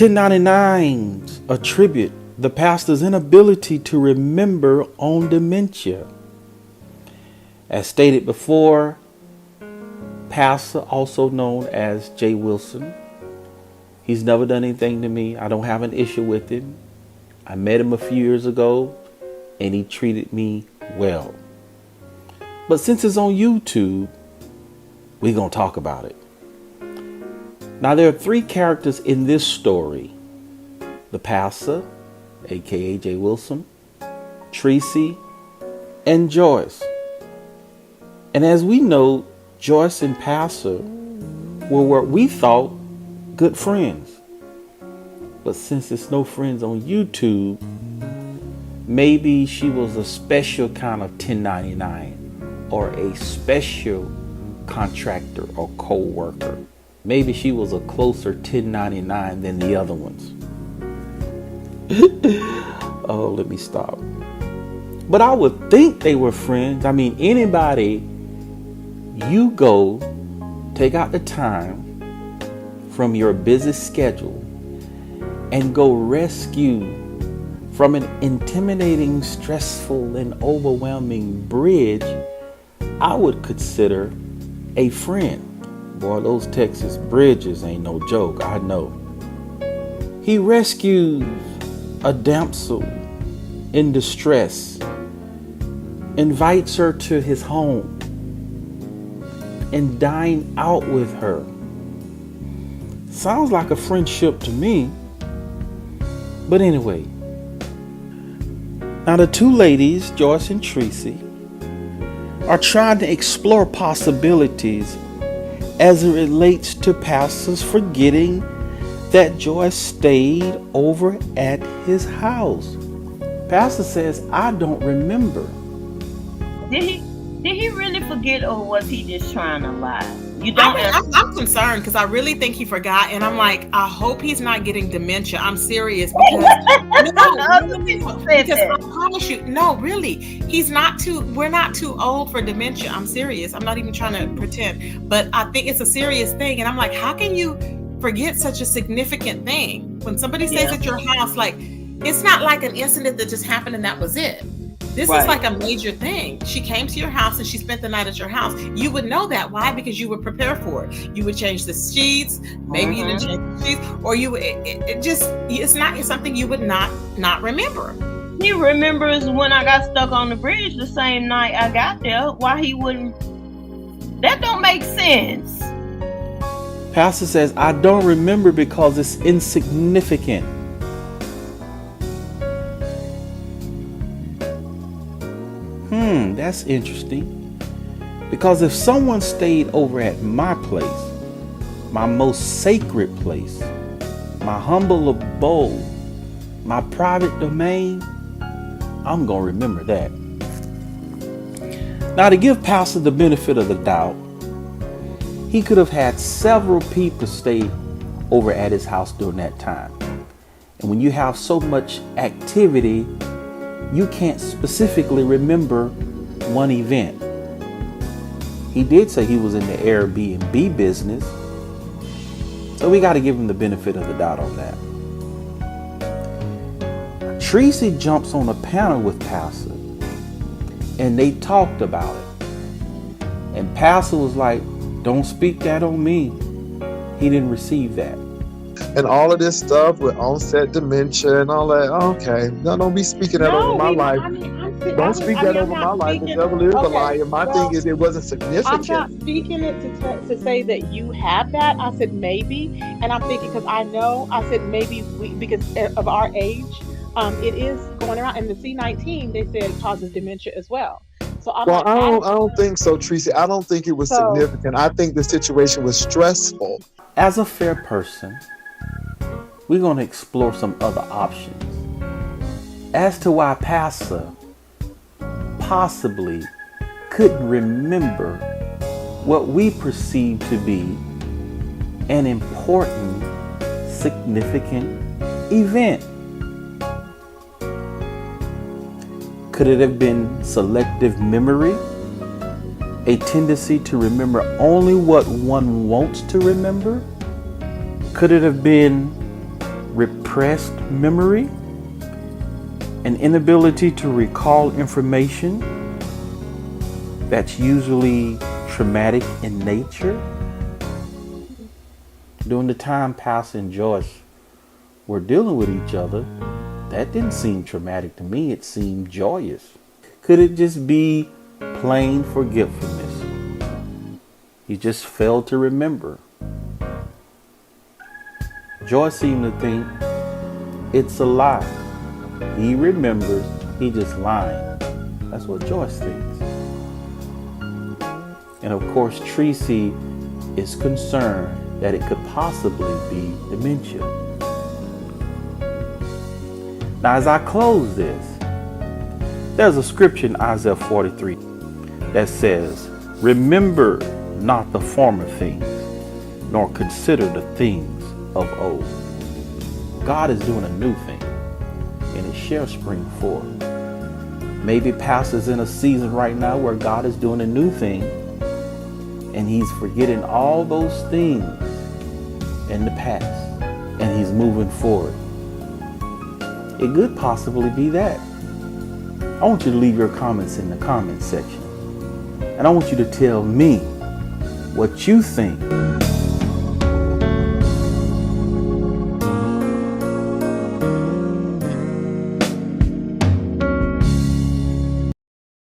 1099s attribute the pastor's inability to remember on dementia. As stated before, Passa, also known as J. Wilson, he's never done anything to me. I don't have an issue with him. I met him a few years ago and he treated me well. But since it's on YouTube, we're going to talk about it. Now, there are three characters in this story: the Passa, aka J. Wilson, Treecey, and Joyce. And as we know, Joyce and Passa were what we thought good friends. But since there's no friends on YouTube, maybe she was a special kind of 1099 or a special contractor or co-worker. Maybe she was a closer 1099 than the other ones. Oh, let me stop. But I would think they were friends. I mean, anybody, you go, take out the time from your busy schedule and go rescue from an intimidating, stressful, and overwhelming bridge, I would consider a friend. Boy, those Texas bridges ain't no joke, I know. He rescues a damsel in distress, invites her to his home, and dine out with her. Sounds like a friendship to me. But anyway, now the two ladies, Joyce and Treecey, are trying to explore possibilities as it relates to Pastor's forgetting that Joyce stayed over at his house. Pastor says, I don't remember. Did he really forget, or was he just trying to lie? You don't. I'm concerned because I really think he forgot, and I'm like, I hope he's not getting dementia. I'm serious because because I promise you, no, really, he's not too. We're not too old for dementia. I'm serious. I'm not even trying to pretend, but I think it's a serious thing, and I'm like, how can you forget such a significant thing when somebody stays at your house? Like, it's not like an incident that just happened and that was it. This is like a major thing. She came to your house and she spent the night at your house. You would know that. Why? Because you would prepare for it. You would change the sheets. Maybe you didn't change the sheets, or you would. It's something you would not remember. He remembers when I got stuck on the bridge the same night I got there. Why he wouldn't? That don't make sense. Pastor says, I don't remember because it's insignificant. That's interesting. Because if someone stayed over at my place, my most sacred place, my humble abode, my private domain, I'm going to remember that. Now, to give Pastor the benefit of the doubt, he could have had several people stay over at his house during that time. And when you have so much activity, you can't specifically remember one event. He did say he was in the Airbnb business, so we got to give him the benefit of the doubt on that. Treecey jumps on a panel with Passa, and they talked about it. And Passa was like, don't speak that on me. He didn't receive that. And all of this stuff with onset dementia and all that. Okay, no, don't be speaking that over my life. Don't speak that over my life. The devil is a liar. My thing is, it wasn't significant. I'm not speaking it to say that you have that. I said maybe, and I'm thinking because I know. I said maybe because of our age, it is going around. And the C19, they said it causes dementia as well. So I don't think so, Treecey. I don't think it was significant. I think the situation was stressful. As a fair person, we're going to explore some other options as to why Passa possibly couldn't remember what we perceive to be an important, significant event. Could it have been selective memory? A tendency to remember only what one wants to remember? Could it have been suppressed memory, an inability to recall information that's usually traumatic in nature. During the time Passa and Joyce were dealing with each other, that didn't seem traumatic to me. It seemed joyous. Could it just be plain forgetfulness? He just failed to remember. Joyce seemed to think it's a lie. He remembers, he just lying. That's what Joyce thinks. And of course, treecey is concerned that it could possibly be dementia. Now, as I close this, there's a scripture in Isaiah 43 that says, "Remember not the former things, nor consider the things of old." God is doing a new thing, and it shall spring forth. Maybe Passa's in a season right now where God is doing a new thing, and he's forgetting all those things in the past, and he's moving forward. It could possibly be that. I want you to leave your comments in the comment section, and I want you to tell me what you think